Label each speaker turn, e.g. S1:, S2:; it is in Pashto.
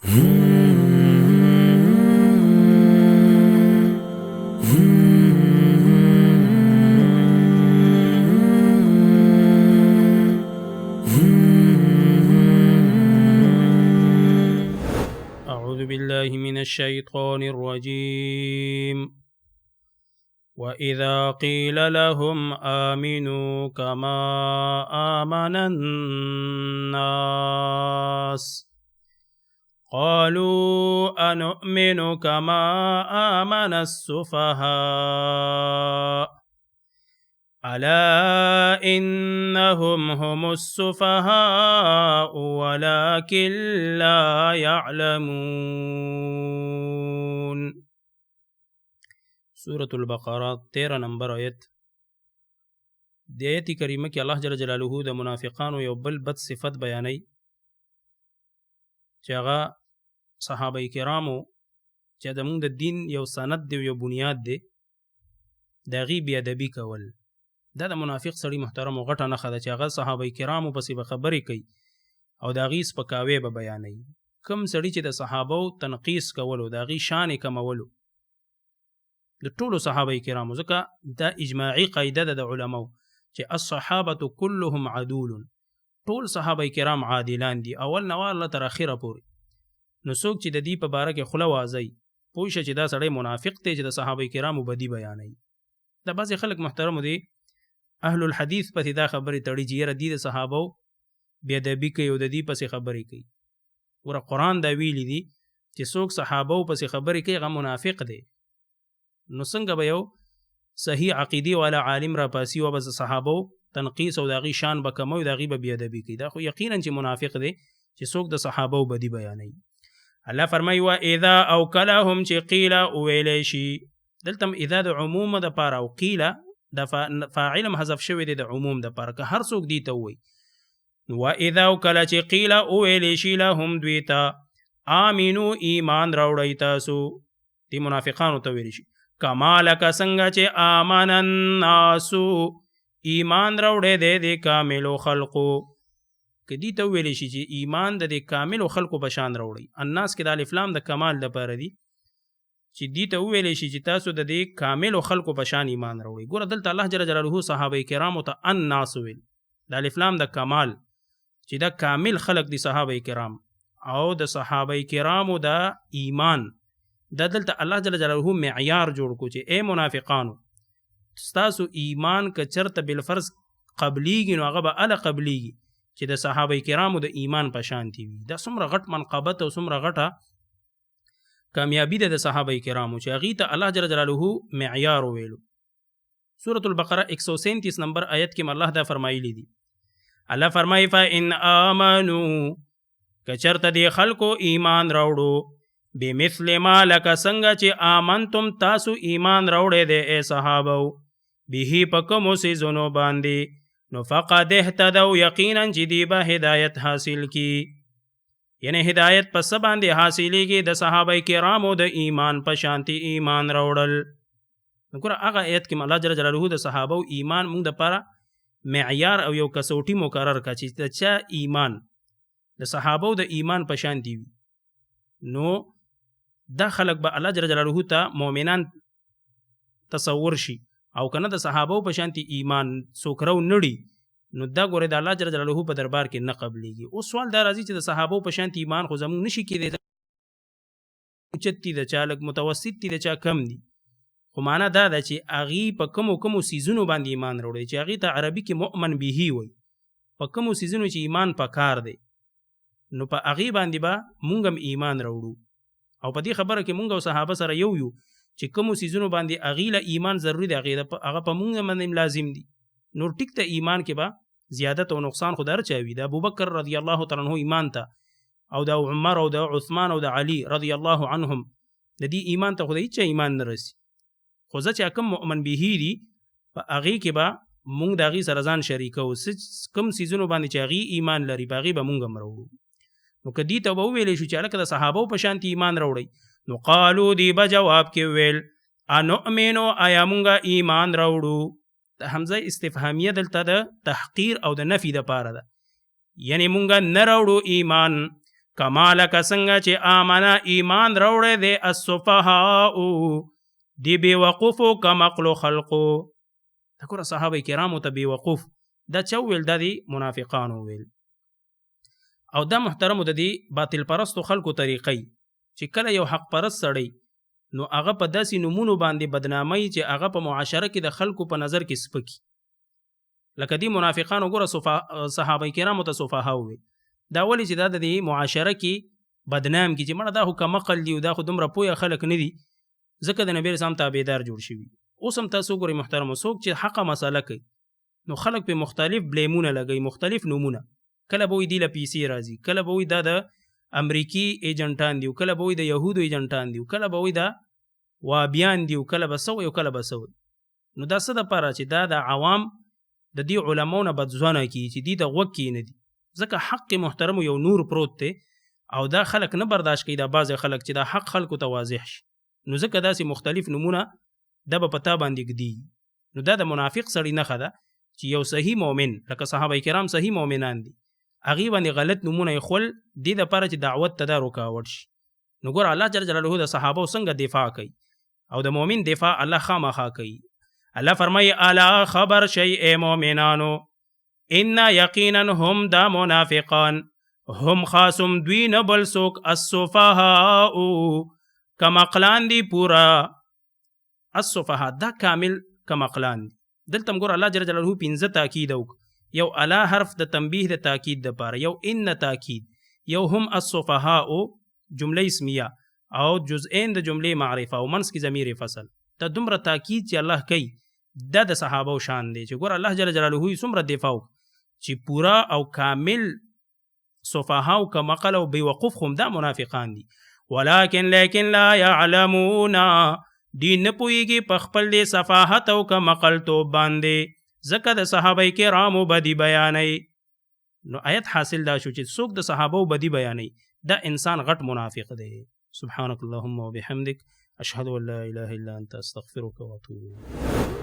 S1: أعوذ بالله من الشيطان الرجيم. وإذا قيل لهم آمنوا كما آمن الناس قالوا أنؤمن كما آمن السفهاء ألا إنهم هم السفهاء ولكن لا يعلمون. سورة البقرة 13 نمبر آیت. د آیت کریمه کې الله جل جلاله د منافقانو یو بل بد صفت بیانوي چې هغه صحابه کرامو چې زموږ د دین یو سند دی، یو بنیاد دی، د هغې بې ادبي کول. دا د منافق سړي محترمو غټه نښه ده چې هغه صحابه کرامو پسې به خبرې کوي او د هغې سپکاوی به بیانوي. کوم سړي چې د صحابو تنقیص کولو، د هغې شانې کمولو، د ټولو صحابه کرامو، ځکه دا اجماعي قاعده ده د علماو چې الصحابه كلهم عدول، ټول صحابه کرام عادلان دي، اول نه والله تر اخره پورې. نو څوک چې د دې په باره کې خوله وازی پوه شه چې دا سړی منافق دی چې د صحابه کرامو بدي بیانوي. دا بعضې خلک محترمو دی اهل الحدیث پسې دا خبرې تړي چې یاره دي د صحابو بې ادبي کوي او د دې پسې خبرې کوي. ګوره قرآن دا ویلي دي چې څوک صحابو پسې خبرې کوي هغه منافق دی. نو څنګه به یو صحیح عقیدې والا عالم را پاسي او به صحابو تنقیص او د هغې شان به کموي، د هغې به بې ادبي کوي؟ دا خو یقینا چې منافق دی چې څوک د صحابو بدي بیانوي. الله فرمایي واذا او کله هم چې قیله وویلی شي، دلته اذا د عموم دپاره او قیله د فاعل هم حذف شوی دی د عموم دپاره، که هر څوک دې ته ووایي. واذا او کله چې قیله وویلی شي لهم دوی ته آمنو ایمان راوړئ تاسو، دې منافقانو ته ویلی شي کما لکه څنګه چې آمن الناسو ایمان راوړی دی د کاملو خلقو. که دې ته وویلی شي چې ایمان د دې کاملو خلقو په شان راوړئ، الناس کې د الف لام د کمال دپاره دي، چې دې ته وویلی شي چې تاسو د دې کاملو خلقو په شان ایمان راوړئ. ګوره دلته الله جل جلاله صحابه کرامو ته الناس ویل، د الف لام د کمال چې دا کامل خلق دي صحابه کرام، او د صحابه کرامو د ایمان دا دلته الله جل جلاله معیار جوړ کو چې اے منافقانو ستاسو ایمان که چرته بالفرض قبلیږي نو هغه به اله قبلیږي چې د صحابه کرامو د ایمان په شانتي وي. دا څومره غټ منقبت او څومره غټه کامیابی ده د صحابه کرامو چې هغې ته الله جل جلاله معیار وویلو. سورة البقره 137 نمبر آیت کې الله دا فرمایلی دي. الله فرمایي فإن آمنو که چرته د خلکو ایمان راوړو بمثل ما لکه څنګه چې آمنتم تاسو ایمان راوړی دی اے صحابو به په کومو څیزونو باندې، نو فقد اهتدوا یقینا چې دوی به هدایت حاصل کی، یعنی هدایت په څه باندې حاصلیږي؟ د صحابه کرامو د ایمان په شانتي ایمان راوړل. نو ګوره هغه آیت کې الله جل جلاله د صحابو ایمان موږ دپاره معیار او یو کسوټي مقرر کړه چې د چا ایمان د صحابو د ایمان په شانتي وي، نو دا خلق به الله جل جلاله ته مؤمنان تصور شي، او کنه د صحابو په شانتي ایمان څوک رو نړي، نو دا ګوره د الله جل جلاله په دربار کې نه قبلیږي. اوس سوال دا راځي چې د صحابو په شانتي ایمان خو زموږ نشي کېدی، اوچت دي، د چا لږ متوسط دي، د چا کم دي، خو معنا دا ده چې هغې په کومو څیزونو باندې ایمان راوړی چې هغې ته عربي کې مؤمن بهي وایي. په کومو څیزونو چې ایمان په کار دی نو په هغې باندې به مونږ هم ایمان راوړو. او په دې خبره کې مونږ او صحابه سره یو چې کومو څیزونو باندې هغې له ایمان ضروري دی هغه په مونږ باندې لازم دي. نور ټیک ته ایمان کې به زیادت او نقصان خو د هر چا وي. د ابوبکر رضی الله تعالی عنه ایمان ته، او د عمر او د عثمان او د علي رضی الله عنهم د دې ایمان ته خو د هیڅ چا ایمان نه رسي. خو زه چې کوم مؤمن بهي دي په هغې کې به مونږ د هغې سره ځان شریکو، کوم څیزونو باندې چې هغې ایمان لري په هغې به مونږ هم راوړو. نو که دې ته به وویلی شو چې هلکه د صحابو په شانتي ایمان راوړئ، نو قالو دی به جواب کې ویل انؤمنو آیا مونږه ایمان راوړو. د حمزه استفهامیه دلته د تحقیر او د نفي دپاره ده، یعنی مونږه نه راوړو ایمان کما لکه څنګه چې آمنا ایمان راوړی دی السفهاء دی بېوقوفو کم عقلو خلقو. دا ګوره صحابه کرامو ته بېوقوف دا چا وویل؟ دا د منافقانو وویل. او دا محترمو د دې باطل پرستو خلکو طریقی چې کله یو حق پرست سړی نو هغه په داسې نمونو باندې بدنامي چې هغه په معاشره کې د خلکو په نظر کې سپکی. لکه دی منافقانو ګوره صحابه کرامو ته سفهاء وویل. دا ولې چې دا د دې معاشره کې بدنام کی چې مړه دا خو کمقل دي او دا خو دومره پوهه خلک نه دي، ځکه د نبی رسول تابعدار جوړ شوي. اوس هم تاسو ګورئ محترمو، څوک چې حقه مسله کوي نو خلک په مختلف بلیمونه لګوي، مختلف نومونه. کله به وایي دی له پیسې راځي، کله به وایي دا د امریکي ایجنټان دي، کله به وایي د یهودو ایجنټان دي، کله به وایي دا وابیان دي، کله به سوی او کله به سوی. نو دا څه دپاره چې دا د عوام د دې علماو نه بدځونه کي چې دې ته غوږ کښېنه دي. ځکه حق محترمو یو نور پروت دی او دا خلک نه برداشت کوي، دا بعضې خلک چې دا حق خلکو ته واضح شي. نو ځکه داسې مختلف نومونه دا به په تا باندې ږدي. نو دا د منافق سړي نښه ده چې یو صحیح مؤمن لکه صحابه کرام صحیح مؤمنان دي، هغې باندې غلط نومونه ایښول دې دپاره چې دعوت ته دا رکاوټ شي. نو ګوره الله جل جلاله د صحابو څنګه دفاع کوي او د مؤمن دفاع الله خامخا کوي. الله فرمایي الا خبر شی ای مؤمنانو ان یقینا هم دا منافقان هم خاصم دوی نه بل څوک السفهاء کمقلان دي پورا. السفهاء دا کامل کمقلان دي. دلته ګوره الله جل جلاله 15 تاکید وک، یو الا حرف د تنبیه د تاکید دپاره، یو ان تاکید، یو هم السفهاء جمله اسمیه او جزئین د جمله معرفه او منس کی ضمیر فصل. ته دومره تاکید چې الله کوي دا د صحابه شان دی چې ګوره الله جل جلاله یې څومره دفاع وک چې پورا او کامل سفهاء او کمقل او بېوقوف هم دا منافقان دي. لیکن لا يعلمون دی نه پوهېږي په خپل دې صفاحت او کمقل توب باندې، ځکه د صحابه کرامو بدي بیانوي. نو آیت حاصل دا شو چې څوک د صحابو بدي بیانوي دا انسان غټ منافق دی. سبحانك اللهم وبحمدك اشهد ان لا اله الا انت استغفرك واتوب اليك.